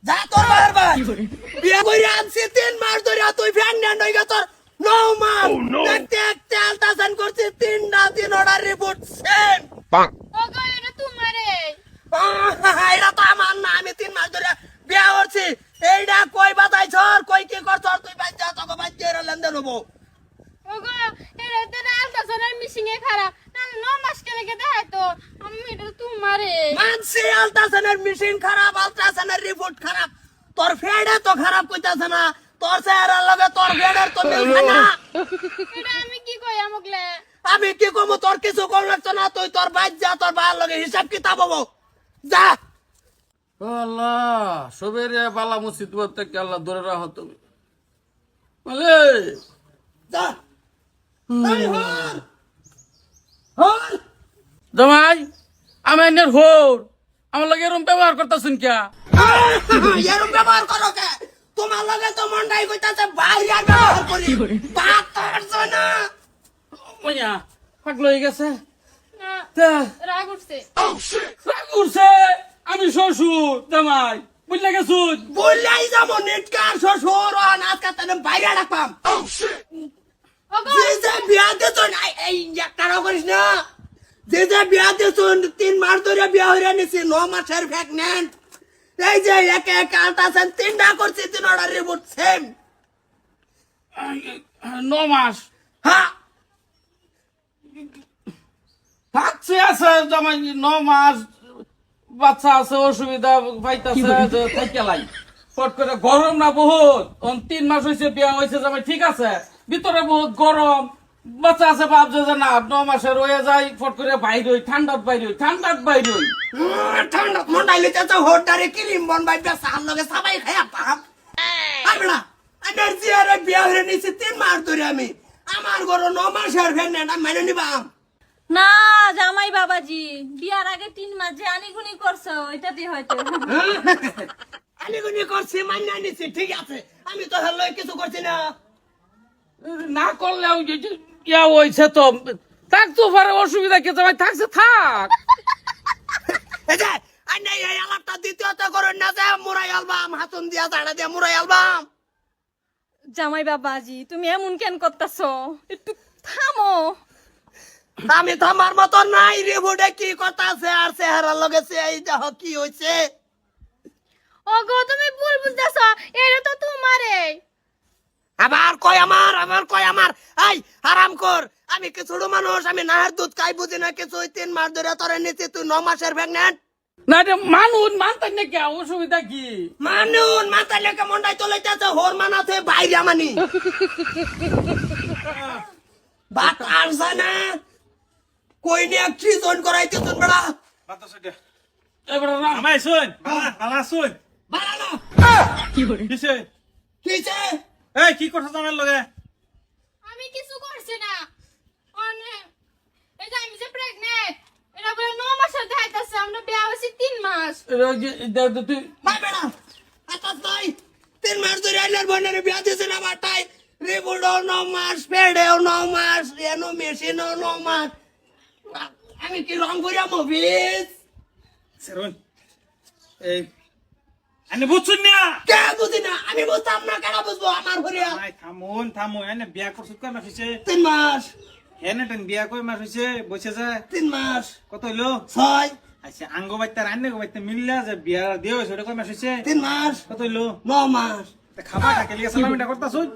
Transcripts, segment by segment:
যা তোর বারবার বিয়ে করে আনছি 3 মাস ধরে তুই প্রেগন্যান্ট হয়ে গেছ 9 মাস দেখতে দেখতে আলট্রাসাউন্ড করছি 3 রিপোর্ট সেম ওগো এটা তোমারে এটা তো আমার না আমি 3 মাস ধরে বিয়ে করছি এইটা কই বাতাইছ কই কি করছ তুই বাচ্চা তোকে বাচ্চা এর লেনদেন হবো ওগো এটা তো আলট্রাসাউন্ডের মেশিন এ খারাপ না 9 মাস কে লেগে দেখাই তো আমি এটা তোমারে মানছি আলট্রাসাউন্ডের মেশিন খারাপ আলট্রাসাউন্ডের রিপোর্ট খারাপ তোর ফেডে তো খারাপ কইতাছ না তোর চেহারার লগে তোর ফেডের তো মিল খায় না এটা আমি কি কই আমগলে আমি কি কমু তোর কিছু কম লাগছে না তুই তোর বাইর যা তোর বাইর লগে হিসাব কিতাব হবো যা আল্লাহ সবের বালা মুসিবত থেকে আল্লাহ দূরে রাখো তুমি বলে যা তাই হর হর জামাই আমি এনের হোর আমার লাগে এরম ব্যবহার করতেছেন কে এরম ব্যবহার করো কে তোমার লগে তো মন্ডাই কইতাছে বাইরে আর ব্যবহার করি বাত করছ না ওয়া পাগল হয়ে গেছে না তা রাগ উঠছে রাগ করছে আমি শ্বশুর জামাই বুঝলে গেছুন বললাই যাবো নেটকার শ্বশুর আজকে তাহলে বাইরে রাখবাম ওগো যে বিয়া দিছ না এই একটা করিস না যে বিয়া দিছ 3 মাস ধরে বিয়া হইরা নিছি 9 মাসের প্রেগন্যান্ট এই যে একে এক আলট্রাসাউন্ড 3টা করছি 3টা রিপোর্ট সেম 9 মাস হ্যাঁ থাকছে আছে জামাই 9 মাস বাচ্চা আছে অসুবিধা পাইতাছে যে থেকে লাই ফট করে গরম না বহুত 3 মাস হয়েছে বিয়া হয়েছে জামাই ঠিক আছে ভিতরে বহুত গরম বাচ্চা আছে ভাবছে যে না 9 মাসে রয়ে যায় ফট করে বাইরে হই ঠান্ডাত বাইরে হই ঠান্ডা মন্ডাই লিতে তো হোটারে ক্রিম বন বাইবে সাল লগে সবাই খায়া পাপ আইবড়া এনার্জি আরে বিয়া হইরা নিছি 3 মাস ধরে আমি আমার ঘর 9 মাসের প্রেগন্যান্ট আমি মেনে নিবাম না জামাই বাবাজি বিয়ার আগে 3 মাস যে আনিগুনি করছো ওইটা দিয়ে হয়তো আমি গুনি করছি মান্য নিছি ঠিক আছে আমি তো হলো কিছু করছি না না করলেও ইয়া হয়েছে তো থাক তো পারে অসুবিধা কে জামাই থাকছে থাক এই যে আইনা এই আলাপটা দ্বিতীয়ত করেন না যে মুরাই অ্যালবাম হাতুন দিয়া জাড়া দিয়া মুরাই অ্যালবাম জামাই বাবাজি তুমি এমন কেন করতেছো একটু থামো আমি থামার মতো নাই রিপোর্টে কি কথা আছে আর চেহারা লগেছে এই দেহ কি হইছে ওগো তুমি ভুল বুঝতেছো এটা তো তোমারে আবার কয় আমার এই হারাম কর আমি কি ছোট মানুষ আমি নাহের দুধ খাই বুঝি না কিছু 3 মাস ধরে তোরে নিতে তুই 9 মাসের প্রেগন্যান্ট না রে মানুন মানতেন না কে অসুবিধা কি মানুন মাথা লেখা মন্ডাই চলাইতেছে হোর মানাতে বাইরে মানি বাত আরছে না কই নিয়ে কি জন করাইতে তুই বড়া এবারে না আমাই শুন বালা শুন বাড়ানো কিসে কিছে এই কি কথা জানার লগে আমি কিছু করছি না অনেক এই যে আমি যে প্রেগন্যান্ট এটা বলে 9 মাসের দেখাইতাছে আমরা বিয়া হইছি 3 মাস তুই ভাই বেড়া আতাস নাই 3 মাস ধরে আইনার বনের বিয়া দিছে না বাটাই রিপোর্টও 9 মাস পেডেও 9 মাস এনো মেশিনও 9 মাস আমি কি রং করিয়া মফিস সেরুন এই আনে বুঝছুন না কে বুঝি না আমি বুঝতাম না কেন বুঝবো আমার হরিয়া ভাই থামুন এনে বিয়া করছ কয় মাস হইছে 3 মাস এনে টেন বিয়া কয় মাস হইছে বসে যায় 3 মাস কত হইলো 6 আচ্ছা আঙ্গ বাইতে রান্নে গো বাইতে মিললা যে বিয়া দিও হইছে ওটা কয় মাস হইছে 3 মাস কত হইলো 9 মাস তা খাবা কাকে লিয়ে সালামিটা করতাছুন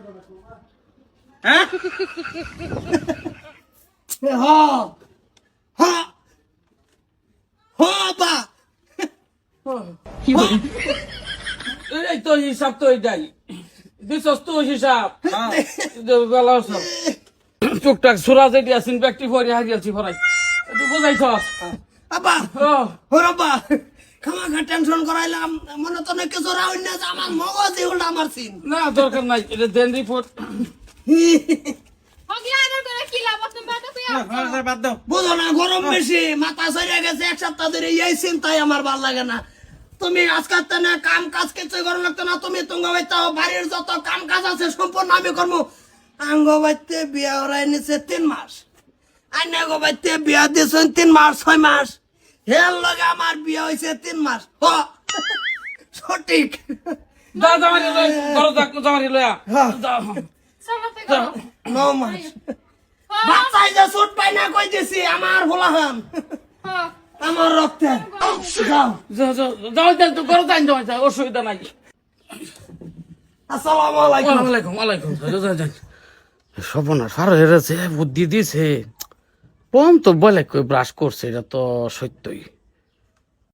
হ্যাঁ হ হ হ বা এই তো হিসাব তো এটাই দিছস তো হিসাব বেলা টুকটাক সুরা যেটি আছেন ব্যক্তি পরে হারিয়েছি ফরাই একটু বুঝাইছস আবা ও হরবা খামাখা টেনশন করাইলাম মনে তো না কিছু রাউন না যে আমার মগজে উল্টা মারছিন না দরকার নাই এটা দেন রিপোর্ট ওকে আদর করে কি লাভ তুমি বাদ কইয়া বাদ দাও বুঝো না গরম বেশি মাথা সরিয়ে গেছে 1 সপ্তাহ ধরে এই চিন্তাই আমার ভাল লাগে না তুমি আজকাল না কাম কাজ কিছু করা লাগতো না তুমি তুঙ্গ বাইতে বাড়ির যত কাম কাজ আছে সম্পূর্ণ আমি করবো আঙ্গ বাইতে বিয়া হরাই নিছে 3 মাস আইনা গো বাইতে বিয়া দিয়েছেন 3 মাস 6 মাস হেল লগে আমার বিয়া হয়েছে 3 মাস হ সঠিক জামাই লয়া হ্যাঁ। চলো তো যাও। 9 মাস বাচ্চাই যে সুট পাই না কই দিছি আমার ভোলাহান হ্যাঁ আমার রক্তে যাও জামাই তো ঘরে যাই জামাই যা, অসুবিধা নাই। আসসালামু আলাইকুম ওয়ালাইকুম ওয়ালাইকুম সপনার হেরেছে বুদ্ধি দিছে পম তো বলে কই ব্রাশ করছে এটা তো সত্যই